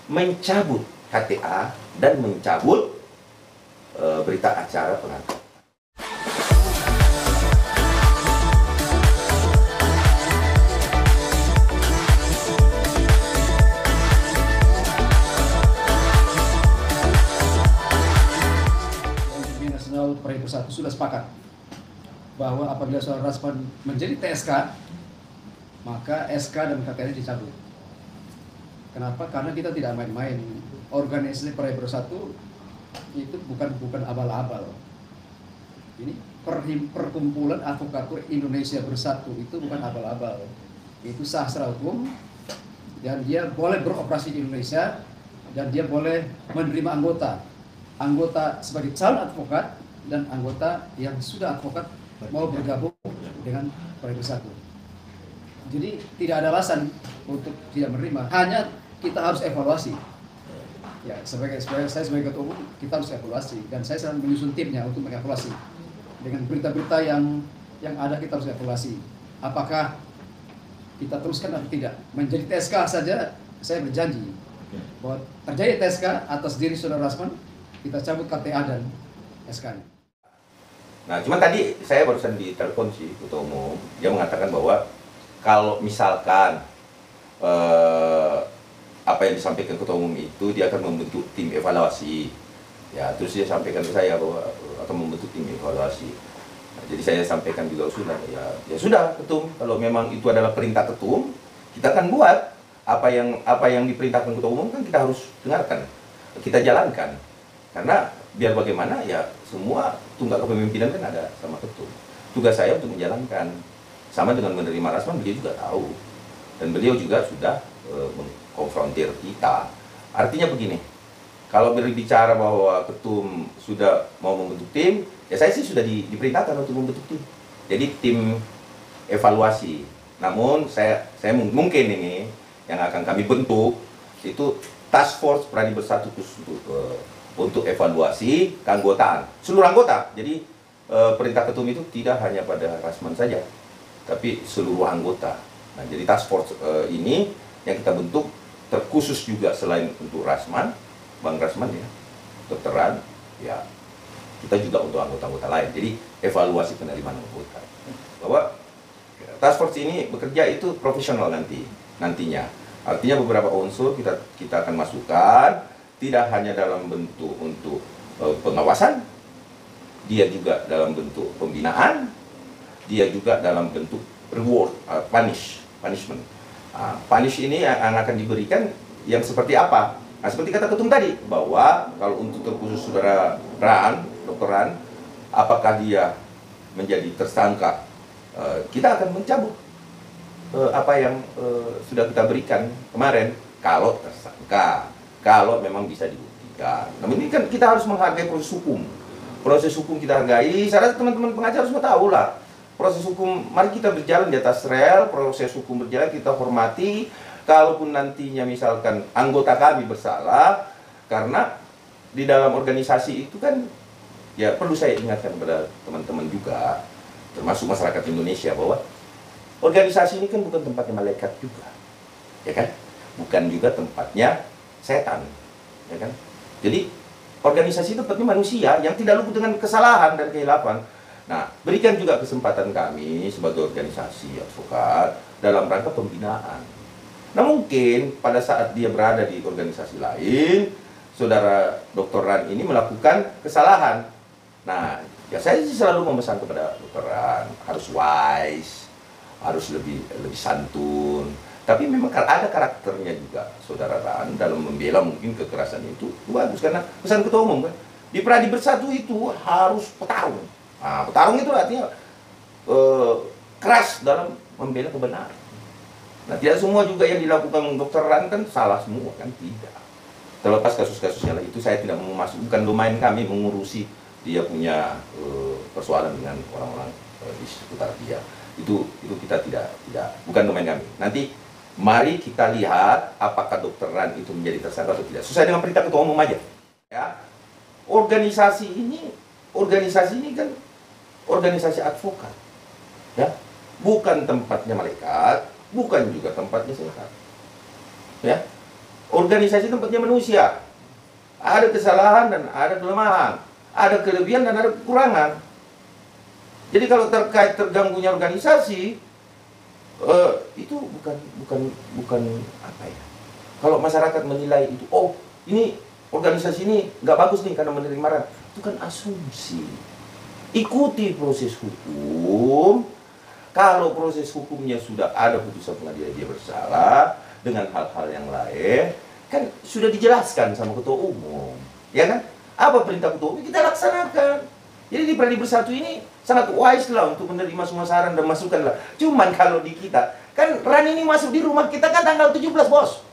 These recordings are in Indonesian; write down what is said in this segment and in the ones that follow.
mencabut KTA dan mencabut berita acara pengangkatan. Nasional Praja Bersatu sudah sepakat bahwa apabila saudara Rasman menjadi TSK, maka SK dan KTA dicabut. Kenapa? Karena kita tidak main-main. Organisasi Praja Bersatu itu bukan abal-abal. Ini perkumpulan advokatur Indonesia Bersatu itu bukan abal-abal. Itu sastra hukum dan dia boleh beroperasi di Indonesia dan dia boleh menerima anggota sebagai calon advokat dan anggota yang sudah advokat mau bergabung dengan Praja Bersatu. Jadi tidak ada alasan untuk tidak menerima, hanya kita harus evaluasi. Ya, saya sebagai ketua umum kita harus evaluasi dan saya sedang menyusun timnya untuk mengevaluasi. Dengan berita-berita yang ada kita harus evaluasi. Apakah kita teruskan atau tidak? Menjadi TSK saja saya berjanji bahwa terjadi TSK atas diri saudara Rasman, kita cabut KTA dan SK-nya. Nah, cuman tadi saya barusan ditelepon sih ketua umum, dia mengatakan bahwa kalau misalkan apa yang disampaikan ketua umum itu dia akan membentuk tim evaluasi. Ya, terus dia sampaikan ke saya bahwa akan membentuk tim evaluasi. Nah, jadi saya sampaikan juga sudah, ya sudah ketum, kalau memang itu adalah perintah ketum, kita akan buat apa yang diperintahkan ketua umum kan kita harus dengarkan, kita jalankan. Karena biar bagaimana ya semua tunggak kepemimpinan kan ada sama ketum. Tugas saya untuk menjalankan. Sama dengan menerima Rasman, beliau juga tahu. Dan beliau juga sudah mengkonfrontir kita. Artinya begini, kalau berbicara bahwa ketum sudah mau membentuk tim, ya saya sih sudah diperintahkan untuk membentuk tim. Jadi tim evaluasi. Namun saya mungkin ini yang akan kami bentuk itu task force Praja Bersatu untuk evaluasi keanggotaan seluruh anggota. Jadi perintah ketum itu tidak hanya pada Rasman saja, tapi seluruh anggota. Nah, jadi task force ini yang kita bentuk terkhusus juga selain untuk Rasman, Bang Rasman ya, Dokteran, ya kita juga untuk anggota-anggota lain. Jadi evaluasi penerimaan anggota. Bahwa task force ini bekerja itu profesional nantinya. Artinya beberapa unsur kita akan masukkan, tidak hanya dalam bentuk untuk pengawasan, dia juga dalam bentuk pembinaan, dia juga dalam bentuk reward, punishment. Punish ini yang akan diberikan yang seperti apa? Nah, seperti kata ketum tadi, bahwa kalau untuk terkhusus saudara Dr. Ran, apakah dia menjadi tersangka, kita akan mencabut apa yang sudah kita berikan kemarin, kalau tersangka, kalau memang bisa dibuktikan. Namun ini kan kita harus menghargai proses hukum. Proses hukum kita hargai, saya rasa teman-teman pengacara semua tahu lah. Proses hukum, mari kita berjalan di atas rel, proses hukum berjalan, kita hormati. Kalaupun nantinya misalkan anggota kami bersalah, karena di dalam organisasi itu kan, ya perlu saya ingatkan kepada teman-teman juga, termasuk masyarakat Indonesia, bahwa organisasi ini kan bukan tempatnya malaikat juga, ya kan? Bukan juga tempatnya setan, ya kan? Jadi organisasi itu tempatnya manusia yang tidak luput dengan kesalahan dan kehilafan. Nah, berikan juga kesempatan kami sebagai organisasi advokat dalam rangka pembinaan. Nah, mungkin pada saat dia berada di organisasi lain, saudara Dr. Ran ini melakukan kesalahan. Nah, ya saya sih selalu memesan kepada Dr. Ran, harus wise, harus lebih santun. Tapi memang ada karakternya juga saudara Ran dalam membela mungkin kekerasan itu bagus, karena pesan ketua umum kan di Praja Bersatu itu harus petarung. Nah, petarung itu artinya keras dalam membela kebenaran. Nah, tidak semua juga yang dilakukan Dr. Ran kan salah semua, kan tidak. Terlepas kasus-kasusnya lah, itu saya tidak mau masuk, bukan domain kami mengurusi dia punya persoalan dengan orang-orang di sekitar dia. Itu kita tidak bukan domain kami. Nanti mari kita lihat apakah Dr. Ran itu menjadi tersangka atau tidak. Sesuai dengan perintah ketua umum aja. Ya. Organisasi ini kan organisasi advokat. Ya. Bukan tempatnya malaikat, bukan juga tempatnya setan. Ya. Organisasi tempatnya manusia. Ada kesalahan dan ada kelemahan, ada kelebihan dan ada kekurangan. Jadi kalau terkait terganggunya organisasi, itu bukan apa ya? Kalau masyarakat menilai itu, oh ini organisasi ini nggak bagus nih karena menerima RAN, itu kan asumsi. Ikuti proses hukum. Kalau proses hukumnya sudah ada putusan pengadilan dia bersalah dengan hal-hal yang lain, kan sudah dijelaskan sama ketua umum, ya kan? Apa perintah ketua umum kita laksanakan. Jadi di Pradi Bersatu ini sangat wise lah untuk menerima semua saran dan masukan lah. Cuman kalau di kita, kan RAN ini masuk di rumah kita kan tanggal 17 bos.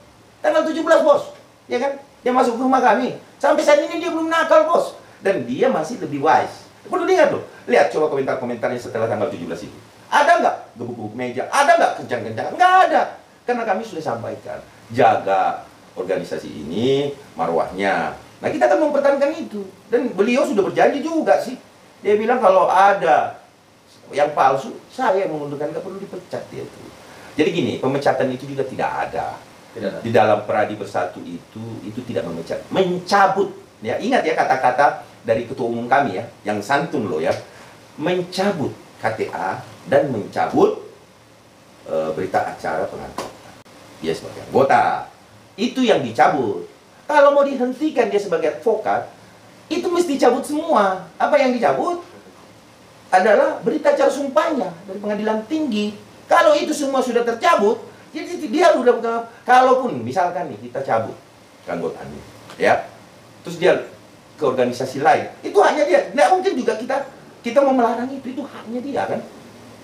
Tanggal 17 bos, ya kan? Dia masuk ke rumah kami. Sampai saat ini dia belum nakal bos. Dan dia masih lebih wise. Perlu lihat loh. Lihat coba komentar-komentarnya setelah tanggal 17 itu. Ada nggak gebuk-gebuk meja? Ada nggak kencang-kencang? Nggak ada. Karena kami sudah sampaikan. Jaga organisasi ini, marwahnya. Nah kita akan mempertahankan itu. Dan beliau sudah berjanji juga sih. Dia bilang kalau ada yang palsu, saya yang mengundurkan, nggak perlu dipecat dia tuh. Jadi gini, pemecatan itu juga tidak ada. Di dalam Pradi Bersatu itu tidak memecat, mencabut. Ya ingat ya kata-kata dari ketua umum kami ya, yang santun loh ya, mencabut KTA dan mencabut berita acara pengangkatan dia sebagai anggota. Itu yang dicabut. Kalau mau dihentikan dia sebagai advokat, itu mesti cabut semua. Apa yang dicabut adalah berita acara sumpahnya dari pengadilan tinggi. Kalau itu semua sudah tercabut, jadi dia udah, kalaupun misalkan nih kita cabut keanggotaannya, ya, terus dia ke organisasi lain, itu haknya dia. Nggak mungkin juga kita mau melarang itu haknya dia kan.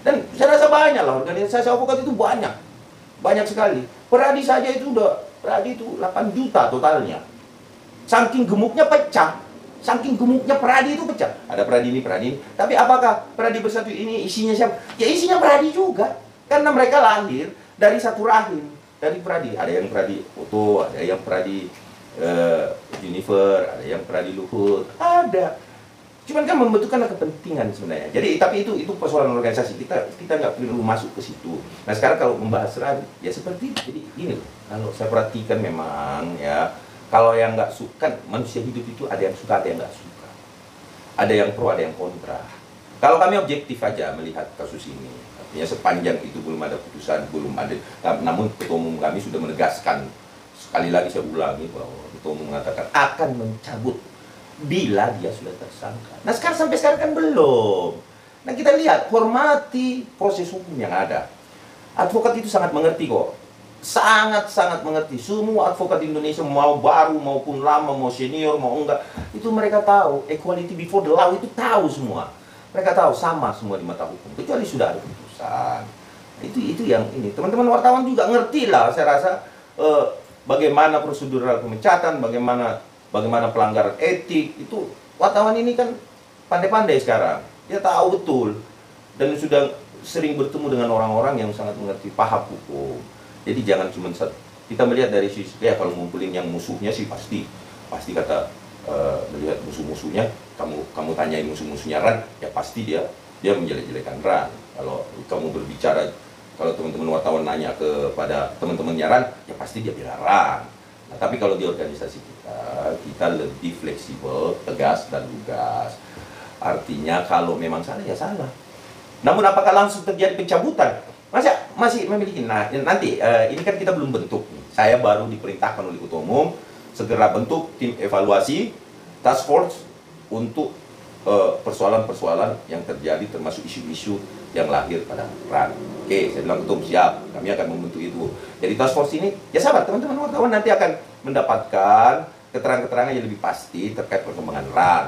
Dan saya rasa banyak lah organisasi advokat itu banyak sekali. Pradi saja itu Pradi itu 8 juta totalnya. Saking gemuknya pecah. Saking gemuknya Pradi itu pecah. Ada Pradi ini. Tapi apakah Pradi Bersatu ini isinya siapa? Ya isinya Pradi juga. Karena mereka lahir dari satu rahim. Dari Pradi. Ada yang Pradi Oto, ada yang Pradi Junifer, ada yang Pradi Luhut. Ada. Cuman kan membutuhkan kepentingan sebenarnya. Jadi tapi itu persoalan organisasi. Kita nggak perlu masuk ke situ. Nah sekarang kalau membahas RAN, ya seperti itu. Jadi gini loh. Kalau saya perhatikan memang ya, kalau yang nggak suka, manusia hidup itu ada yang suka, ada yang nggak suka. Ada yang pro, ada yang kontra. Kalau kami objektif aja melihat kasus ini, artinya sepanjang itu belum ada putusan, belum ada. Namun ketua umum kami sudah menegaskan, sekali lagi saya ulangi bahwa ketua umum mengatakan akan mencabut bila dia sudah tersangka. Nah sampai sekarang kan belum. Nah kita lihat, hormati proses hukum yang ada. Advokat itu sangat mengerti kok. Sangat mengerti. Semua advokat di Indonesia, mau baru maupun lama, mau senior mau enggak, itu mereka tahu equality before the law, itu tahu semua. Mereka tahu sama semua di mata hukum, kecuali sudah ada putusan. Itu yang ini. Teman-teman wartawan juga ngerti lah, saya rasa bagaimana prosedural pemecatan, bagaimana pelanggaran etik. Itu wartawan ini kan pandai-pandai sekarang. Dia tahu betul dan sudah sering bertemu dengan orang-orang yang sangat mengerti, paham hukum. Jadi jangan cuma kita melihat dari sisi ya, kalau ngumpulin yang musuhnya sih pasti kata melihat musuh-musuhnya, kamu tanyain musuh-musuhnya RAN, ya pasti dia menjelek-jelekan RAN. Kalau kamu berbicara, kalau teman-teman wartawan nanya kepada teman-temannya RAN, ya pasti dia bilang RAN. Nah, tapi kalau di organisasi kita lebih fleksibel, tegas dan lugas. Artinya kalau memang salah ya salah. Namun apakah langsung terjadi pencabutan? Masih memiliki. Nah, nanti ini kan kita belum bentuk. Saya baru diperintahkan oleh ketua umum segera bentuk tim evaluasi task force untuk persoalan-persoalan yang terjadi, termasuk isu-isu yang lahir pada RAN. Oke, saya bilang ketua umum siap, kami akan membentuk itu. Jadi task force ini, ya sabar teman-teman wartawan, nanti akan mendapatkan keterangan-keterangan yang lebih pasti terkait perkembangan RAN.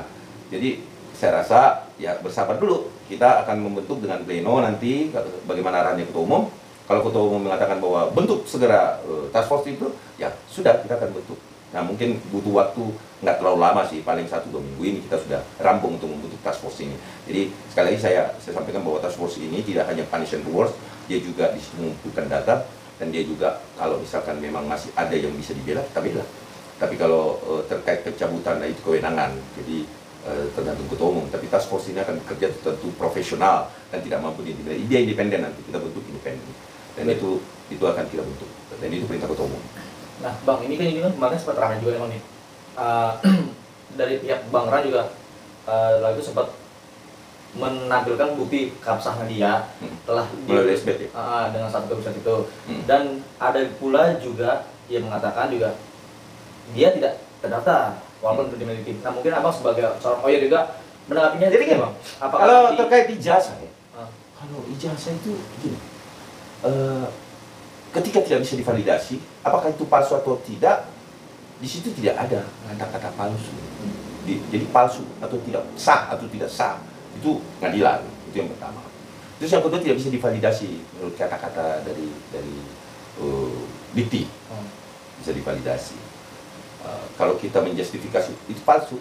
Jadi saya rasa ya bersabar dulu, kita akan membentuk dengan pleno nanti bagaimana arahannya ketua umum. Kalau ketua umum mengatakan bahwa bentuk segera task force itu, ya sudah kita akan bentuk. Nah mungkin butuh waktu nggak terlalu lama sih, paling 1-2 minggu ini kita sudah rampung untuk membentuk task force ini. Jadi sekali lagi saya sampaikan bahwa task force ini tidak hanya punish and rewards, dia juga mengumpulkan data, dan dia juga kalau misalkan memang masih ada yang bisa dibela, kita bela. Tapi kalau terkait pencabutan, nah itu kewenangan. Jadi tergantung ketua umum, tapi task force ini akan bekerja tentu profesional dan tidak mampu diintimidasi. Dia independen, nanti kita bentuk independen, dan itu akan kita bentuk, dan itu perintah ketua umum. Nah, Bang, ini kan kemarin sempat ramai juga emang nih. Uh, dari pihak Bang Ran juga lalu sempat menampilkan bukti keabsahan dia telah melalui SBT dengan satu website itu. Dan ada pula juga yang mengatakan juga dia tidak terdaftar walaupun dimiliki. Nah, mungkin Abang sebagai seorang lawyer juga menanggapinya. Jadi gini, Bang, kalau terkait ijazah ya, kalau ijazah itu gini, ketika tidak bisa divalidasi, apakah itu palsu atau tidak, di situ tidak ada kata-kata palsu. Jadi palsu atau tidak sah atau tidak sah itu pengadilan, itu yang pertama. Terus yang kedua tidak bisa divalidasi menurut kata-kata dari dikti, bisa divalidasi. Kalau kita menjustifikasi itu palsu,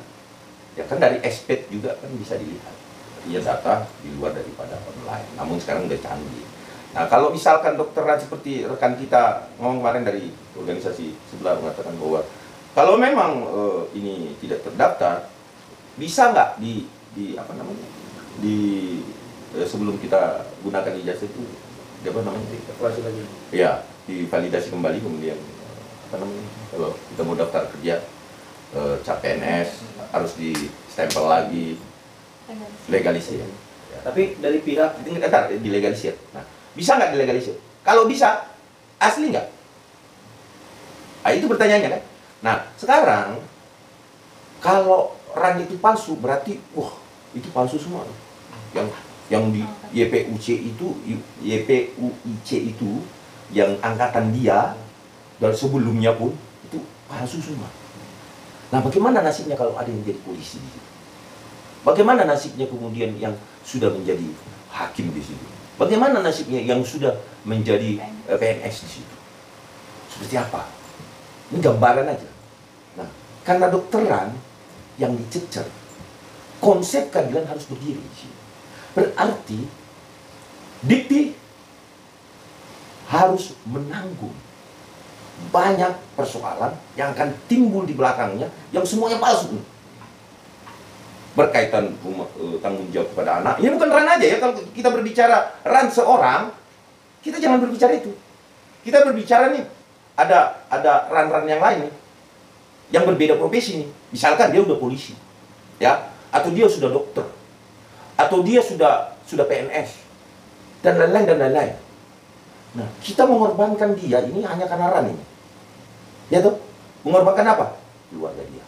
ya kan dari expert juga kan bisa dilihat. Iya, data di luar daripada online. Namun sekarang udah canggih. Nah, kalau misalkan dokteran seperti rekan kita ngomong kemarin dari organisasi sebelah mengatakan bahwa kalau memang ini tidak terdaftar, bisa nggak di apa namanya sebelum kita gunakan ijazah itu apa namanya evaluasi lagi? Ya, divalidasi kembali kemudian apa namanya kalau kita mau daftar kerja cap PNS harus di stempel lagi, legalisir. Ya. Tapi dari pihak itu dilegalisir. Nah, bisa nggak dilegalisir? Kalau bisa, asli nggak? Nah, itu pertanyaannya kan. Nah, sekarang kalau RAN itu palsu, berarti wah itu palsu semua. Yang di YPUC itu yang angkatan dia dan sebelumnya pun itu palsu semua. Nah, bagaimana nasibnya kalau ada yang jadi polisi di situ? Bagaimana nasibnya kemudian yang sudah menjadi hakim di situ? Bagaimana nasibnya yang sudah menjadi PNS di situ? Seperti apa? Ini gambaran aja. Nah, karena dokteran yang dicecer, konsep keadilan harus berdiri di sini. Berarti dikti harus menanggung banyak persoalan yang akan timbul di belakangnya yang semuanya palsu. Berkaitan tanggung jawab kepada anak. Ini bukan RAN aja ya, kalau kita berbicara RAN seorang, kita jangan berbicara itu. Kita berbicara nih, ada RAN-RAN yang lain nih, yang berbeda profesi nih. Misalkan dia udah polisi, ya, atau dia sudah dokter, atau dia sudah PNS, dan lain-lain. Nah, kita mengorbankan dia ini hanya karena RAN ini. Ya tuh, mengorbankan apa? Keluarga dia.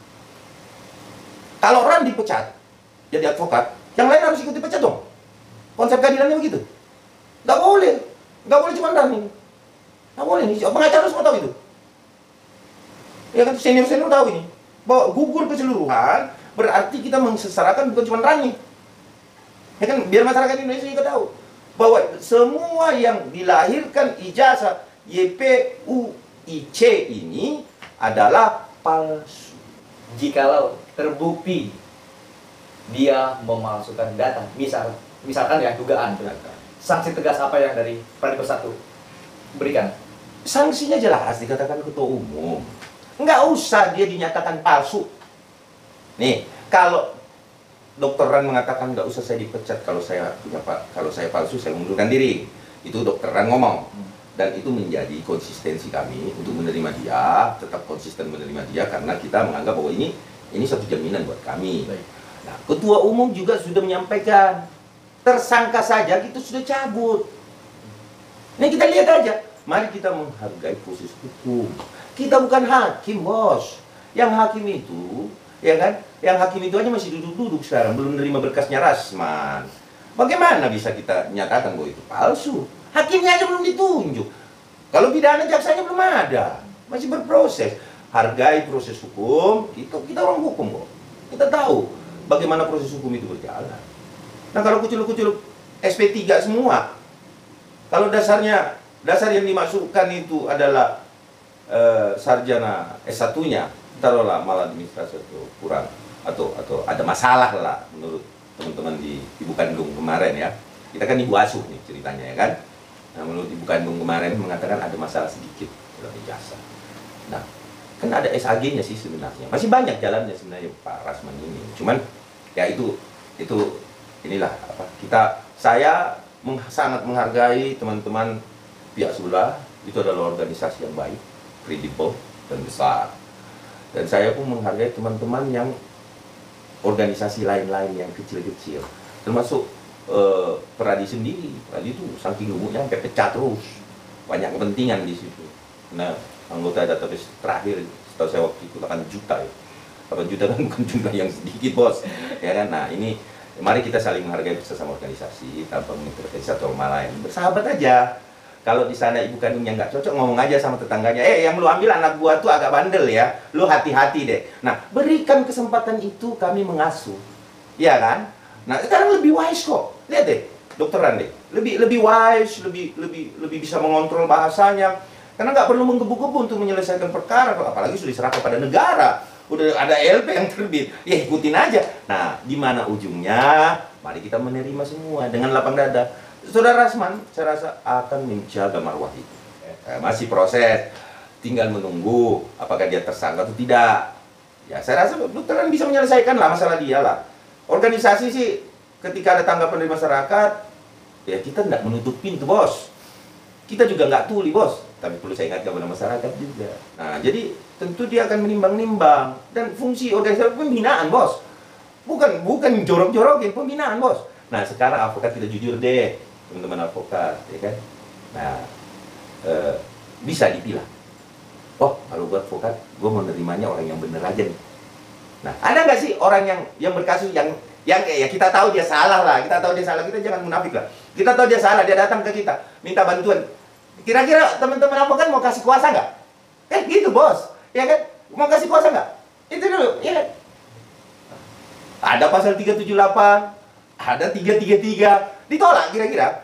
Kalau RAN dipecat, jadi advokat, yang lain harus ikut dipecat dong. Konsep keadilannya begitu. Nggak boleh cuma RAN ini. Nggak boleh nih, pengacara semua tahu itu. Ya kan, senior tahu ini. Bahwa gugur keseluruhan, berarti kita mengsesarakan bukan cuma RAN nih. Ya kan, biar masyarakat Indonesia juga tahu. Bahwa semua yang dilahirkan ijazah YPUIC ini adalah palsu. Jikalau terbukti dia memalsukan data, misalkan ya dugaan, sanksi tegas apa yang dari Pradipers 1 berikan? Sanksinya jelas dikatakan ketua umum. Nggak usah dia dinyatakan palsu. Nih, kalau Dokter Ran mengatakan nggak usah saya dipecat kalau saya palsu, saya mundurkan diri. Itu Dokter Ran ngomong. Dan itu menjadi konsistensi kami untuk menerima dia, tetap konsisten menerima dia karena kita menganggap bahwa ini satu jaminan buat kami. Nah, ketua umum juga sudah menyampaikan tersangka saja itu sudah cabut. Ini kita lihat aja. Mari kita menghargai proses hukum. Kita bukan hakim, bos. Yang hakim itu, ya kan? Yang hakim itu aja masih duduk-duduk sekarang, belum menerima berkasnya Rasman. Bagaimana bisa kita nyatakan bahwa itu palsu? Hakimnya aja belum ditunjuk. Kalau pidana jaksanya belum ada, masih berproses. Hargai proses hukum. Kita orang hukum kok. Kita tahu bagaimana proses hukum itu berjalan. Nah, kalau kucul-kucul SP3 semua, kalau dasar yang dimasukkan itu adalah sarjana S1-nya, taruhlah maladministrasi atau kurang atau ada masalah lah menurut teman-teman di Ibu Kandung kemarin ya. Kita kan ibu asuh nih ceritanya ya kan. Nah, menurut Ibu Kandung kemarin mengatakan ada masalah sedikit dalam ijazah. Nah, kan ada SAG-nya sih sebenarnya. Masih banyak jalannya sebenarnya Pak Rasman ini. Cuman ya itu inilah apa saya sangat menghargai teman-teman pihak sebelah. Itu adalah organisasi yang baik, kredibel, dan besar. Dan saya pun menghargai teman-teman yang organisasi lain-lain yang kecil-kecil, termasuk Peradi sendiri. Peradi itu saking gemuknya sampai pecah terus, banyak kepentingan di situ. Nah, anggota database terakhir setahu saya waktu itu 8 juta ya. 8 juta kan bukan jumlah yang sedikit, bos, ya kan. Nah, ini mari kita saling menghargai sesama organisasi tanpa mengintervensi satu sama lain, bersahabat aja. Kalau di sana ibu kandungnya nggak cocok, ngomong aja sama tetangganya, yang lu ambil anak gua tuh agak bandel ya, lu hati-hati deh. Nah, berikan kesempatan itu kami mengasuh, ya kan? Nah, sekarang lebih wise kok, lihat deh, Dokter Rande, lebih wise, lebih bisa mengontrol bahasanya, karena nggak perlu menggebu-gebu untuk menyelesaikan perkara, apalagi sudah diserahkan pada negara, udah ada LP yang terbit, ya ikutin aja. Nah, di mana ujungnya? Mari kita menerima semua dengan lapang dada. Saudara Rasman, saya rasa akan menjaga marwah itu. Masih proses, tinggal menunggu apakah dia tersangka atau tidak. Ya, saya rasa dokteran bisa menyelesaikan lah masalah dia lah. Organisasi sih, ketika ada tanggapan dari masyarakat, ya kita tidak menutup pintu, bos. Kita juga nggak tuli, bos. Tapi perlu saya ingatkan kepada masyarakat juga. Nah, jadi tentu dia akan menimbang-nimbang. Dan fungsi organisasi pembinaan, bos. Bukan jorok-jorokin, pembinaan, bos. Nah, sekarang advokat kita jujur deh, teman-teman advokat, ya kan? Nah, bisa dipilah. Oh, kalau gue advokat, gue mau nerimanya orang yang bener aja nih. Nah, ada nggak sih orang yang berkasus yang ya kita tahu dia salah lah, kita tahu dia salah, kita jangan munafik lah. Kita tahu dia salah, dia datang ke kita, minta bantuan. Kira-kira teman-teman advokat mau kasih kuasa nggak? Gitu, bos, ya kan? Mau kasih kuasa nggak? Itu dulu, ya kan? Ada pasal 378, ada 333, ditolak kira-kira,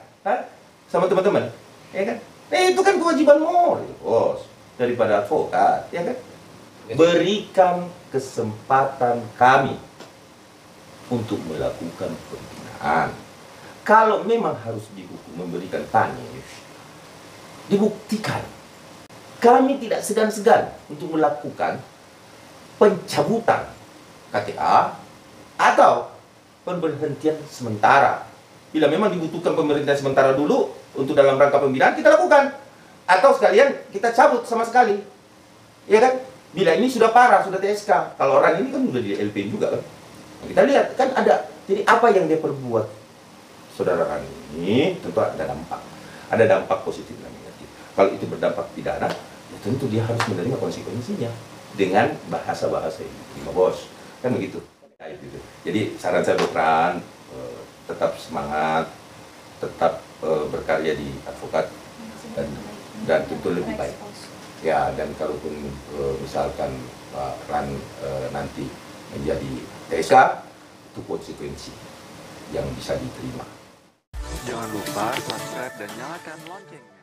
sama teman-teman, ya kan? Itu kan kewajiban moral, bos, daripada advokat, ya kan? Berikan kesempatan kami untuk melakukan pembinaan. Kalau memang harus dihukum, memberikan punish, dibuktikan. Kami tidak segan-segan untuk melakukan pencabutan KTA atau pemberhentian sementara. Bila memang dibutuhkan pemberhentian sementara dulu untuk dalam rangka pembinaan, kita lakukan. Atau sekalian kita cabut sama sekali, ya kan? Bila ini sudah parah, sudah TSK. Kalau orang ini kan sudah di LP juga kan. Kita lihat kan ada. Jadi apa yang dia perbuat, saudara ini tentu ada dampak. Ada dampak positif dan negatif. Kalau itu berdampak pidana, ya tentu dia harus menerima konsekuensinya dengan bahasa-bahasa yang diterima, bos. Kan begitu. Jadi saran saya dokteran, tetap semangat, tetap berkarya di advokat dan tentu lebih baik. Ya, dan kalaupun misalkan Pak Ran nanti menjadi TSK, itu konsekuensi yang bisa diterima. Jangan lupa subscribe dan nyalakan loncengnya.